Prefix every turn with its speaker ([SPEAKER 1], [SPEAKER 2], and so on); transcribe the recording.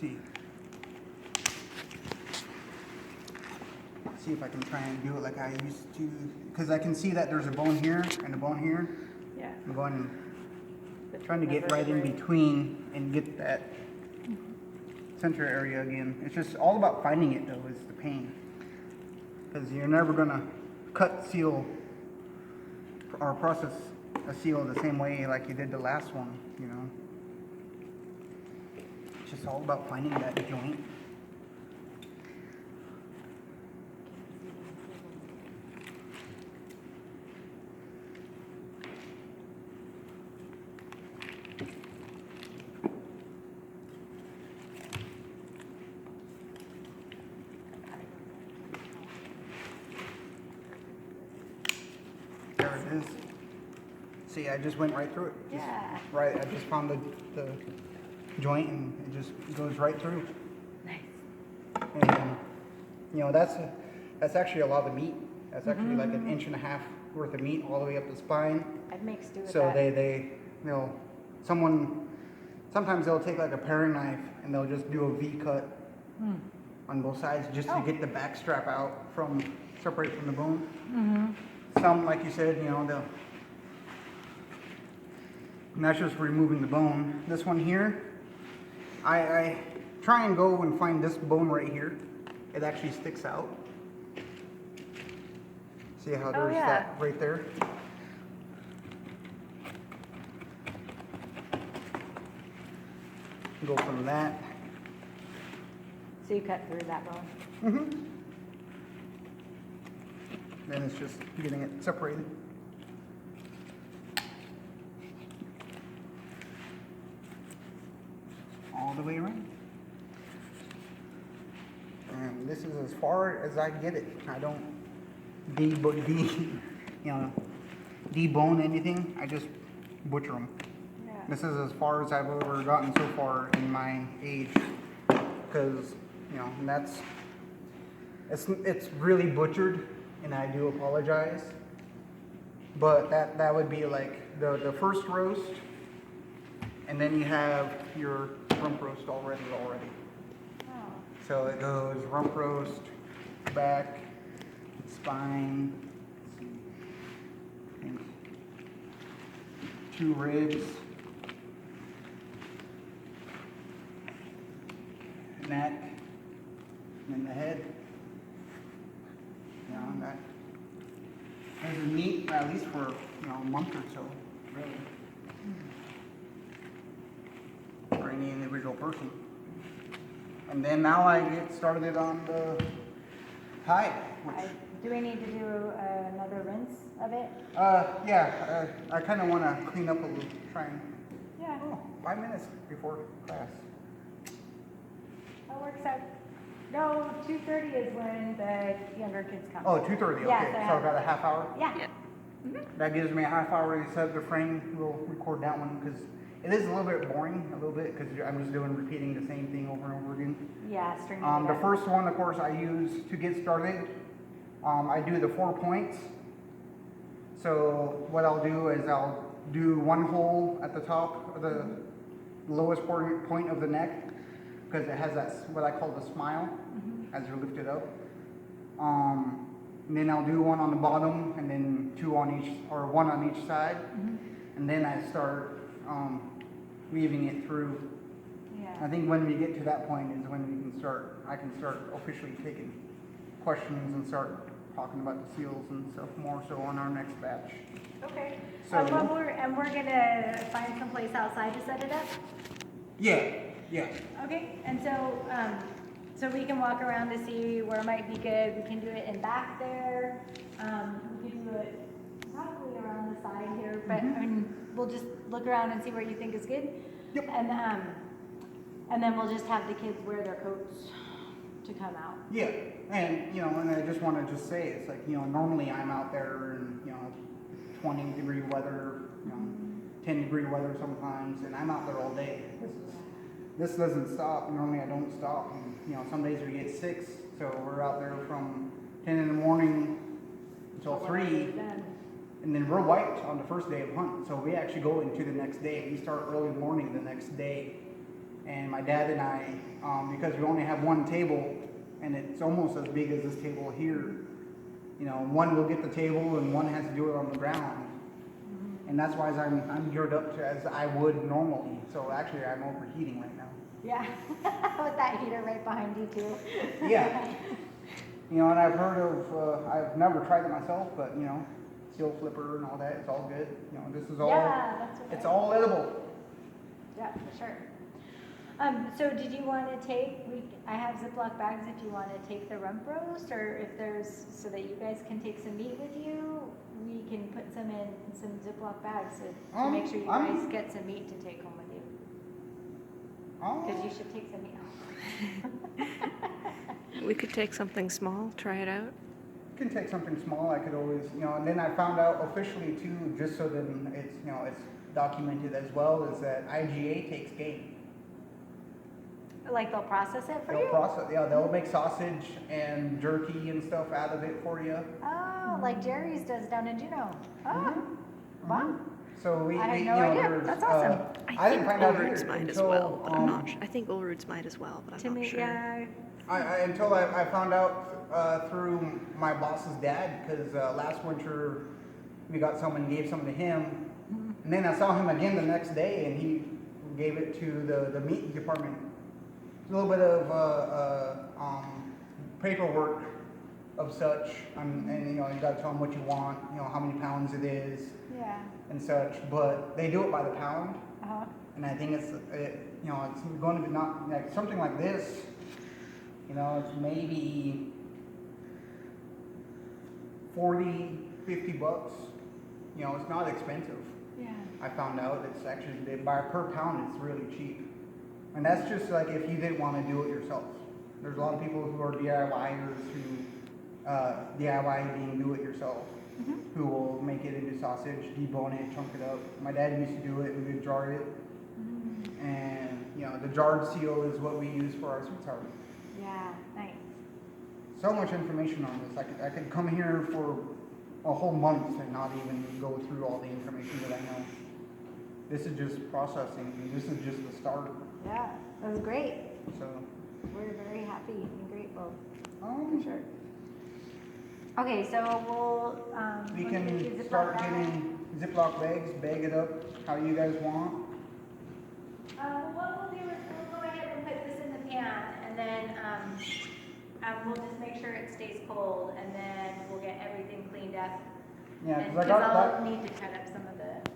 [SPEAKER 1] See if I can try and do it like I used to, because I can see that there's a bone here and a bone here.
[SPEAKER 2] Yeah.
[SPEAKER 1] I'm going, trying to get right in between and get that center area again. It's just all about finding it though, is the pain. Because you're never gonna cut, seal, or process a seal the same way like you did the last one, you know. It's just all about finding that joint. There it is. See, I just went right through it.
[SPEAKER 2] Yeah.
[SPEAKER 1] Right, I just found the joint and it just goes right through.
[SPEAKER 2] Nice.
[SPEAKER 1] And you know, that's actually a lot of meat. That's actually like an inch and a half worth of meat all the way up the spine.
[SPEAKER 2] I'd make stew with
[SPEAKER 1] So
[SPEAKER 2] that.
[SPEAKER 1] sometimes they'll take like a paring knife and they'll just do a V cut on both sides just to get the back strap out separate from the bone. Some, like you said, you know, and that's just removing the bone. This one here, I try and go and find this bone right here. It actually sticks out. See how there's that right there? Go from that.
[SPEAKER 2] So you cut through that bone?
[SPEAKER 1] Then it's just getting it separated. All the way around. And this is as far as I get it. I don't debone anything. I just butcher them.
[SPEAKER 2] Yeah.
[SPEAKER 1] This is as far as I've ever gotten so far in my age, because you know, and it's really butchered, and I do apologize. But that would be like the first roast, and then you have your rump roast already.
[SPEAKER 2] Oh.
[SPEAKER 1] So it goes rump roast, back, spine, and 2 ribs, neck, and then the head. You know, and that is meat at least for a month or so, really, for any individual person. And then now I get started on the hide.
[SPEAKER 2] Do we need to do another rinse of it?
[SPEAKER 1] I kind of want to clean up a little, try and,
[SPEAKER 2] Yeah.
[SPEAKER 1] 5 minutes before class.
[SPEAKER 2] That works out. No, 2:30 is when the younger kids come.
[SPEAKER 1] Oh, 2:30, okay,
[SPEAKER 2] Yes,
[SPEAKER 1] so about a half hour?
[SPEAKER 2] Yeah.
[SPEAKER 1] That gives me a half hour to set up the frame. We'll record that one, because it is a little bit boring, because I'm just repeating the same thing over and over again.
[SPEAKER 2] Yeah, stringing
[SPEAKER 1] The
[SPEAKER 2] it up.
[SPEAKER 1] first one, of course, I use to get started. I do the 4 points. So what I'll do is I'll do 1 hole at the top of the lowest point of the neck, because it has that, what I call the smile, as you lift it up. And then I'll do 1 on the bottom, and then 2 on each, or 1 on each side. And then I start weaving it through.
[SPEAKER 2] Yeah.
[SPEAKER 1] I think when we get to that point is when I can start officially taking questions and start talking about the seals and stuff more so on our next batch.
[SPEAKER 2] Okay.
[SPEAKER 1] So-
[SPEAKER 2] We're gonna find some place outside to set it up.
[SPEAKER 1] Yeah.
[SPEAKER 2] Okay. And so we can walk around to see where it might be good. We can do it in back there. We can do it probably around the side here, but I mean, we'll just look around and see where you think is good.
[SPEAKER 1] Yep.
[SPEAKER 2] And then we'll just have the kids wear their coats to come out.
[SPEAKER 1] Yeah, and and I just want to just say, it's like, normally I'm out there in 20-degree weather, 10-degree weather sometimes, and I'm out there all day. This doesn't stop. Normally I don't stop. And, some days we get 6, so we're out there from 10 in the morning until 3, and then we're wiped on the first day of hunt. So we actually go into the next day. We start early morning the next day, And my dad and I, because we only have one table, and it's almost as big as this table here, you know, one will get the table and one has to do it on the ground. And that's why I'm geared up to as I would normally. So actually I'm overheating right now.
[SPEAKER 2] Yeah, with that heater right behind you too.
[SPEAKER 1] Yeah. You know, and I've heard of, I've never tried it myself, but you know, steel flipper and all that, it's all good. You know, this is all,
[SPEAKER 2] Yeah, that's okay.
[SPEAKER 1] it's all edible.
[SPEAKER 2] Yeah, for sure. So did you want to take, I have Ziploc bags if you want to take the rump roast, or if there's, so that you guys can take some meat with you, we can put some in some Ziploc bags to make sure you guys get some meat to take home with you. Because you should take some meat home.
[SPEAKER 3] We could take something small, try it out.
[SPEAKER 1] Can take something small. I could always, you know, and then I found out officially too, just so then it's, you know, it's documented as well, is that IGA takes game.
[SPEAKER 2] Like they'll process it for
[SPEAKER 1] They'll
[SPEAKER 2] you?
[SPEAKER 1] process, yeah, they'll make sausage and jerky and stuff out of it for you.
[SPEAKER 2] Oh, like Jerry's does down in Juneau. Oh, wow.
[SPEAKER 1] So we,
[SPEAKER 2] I had
[SPEAKER 1] you
[SPEAKER 2] no
[SPEAKER 1] know,
[SPEAKER 2] idea.
[SPEAKER 1] there's,
[SPEAKER 2] That's awesome.
[SPEAKER 1] I didn't find out
[SPEAKER 3] Old Roots
[SPEAKER 1] either
[SPEAKER 3] might as
[SPEAKER 1] until,
[SPEAKER 3] well, but I'm not sure. I think Old Roots might as well, but I'm
[SPEAKER 2] To
[SPEAKER 3] not
[SPEAKER 2] me,
[SPEAKER 3] sure.
[SPEAKER 2] yeah.
[SPEAKER 1] until I found out through my boss's dad, because last winter we got some and gave some to him, and then I saw him again the next day, and he gave it to the meat department. A little bit of paperwork of such, and you know, you got to tell them what you want, you know, how many pounds it is,
[SPEAKER 2] Yeah.
[SPEAKER 1] and such. But they do it by the pound,
[SPEAKER 2] Uh-huh.
[SPEAKER 1] and I think it's you know, it's going to be not like something like this. You know, it's maybe 40, 50 bucks. You know, it's not expensive.
[SPEAKER 2] Yeah.
[SPEAKER 1] I found out it's actually by per pound, it's really cheap. And that's just like if you didn't want to do it yourself. There's a lot of people who are DIYers who DIY being do it yourself, who will make it into sausage, debone it, chunk it up. My dad used to do it. We would jar it, and you know, the jarred seal is what we use for our sweet sour.
[SPEAKER 2] Yeah, nice.
[SPEAKER 1] So much information on this. I could come here for a whole month and not even go through all the information that I know. This is just processing, and this is just the start.
[SPEAKER 2] Yeah, that was great.
[SPEAKER 1] So,
[SPEAKER 2] We're very happy and grateful,
[SPEAKER 1] for
[SPEAKER 2] sure. Okay, so we'll,
[SPEAKER 1] we
[SPEAKER 2] we'll get you
[SPEAKER 1] can
[SPEAKER 2] Ziploc
[SPEAKER 1] start
[SPEAKER 2] bag.
[SPEAKER 1] getting Ziploc bags, bag it up how you guys want.
[SPEAKER 2] What we'll do is we'll go ahead and put this in the pan, and then, we'll just make sure it stays cold, and then we'll get everything cleaned up.
[SPEAKER 1] Yeah,
[SPEAKER 2] And-
[SPEAKER 1] because I got
[SPEAKER 2] I'll
[SPEAKER 1] that.
[SPEAKER 2] need to cut up some of the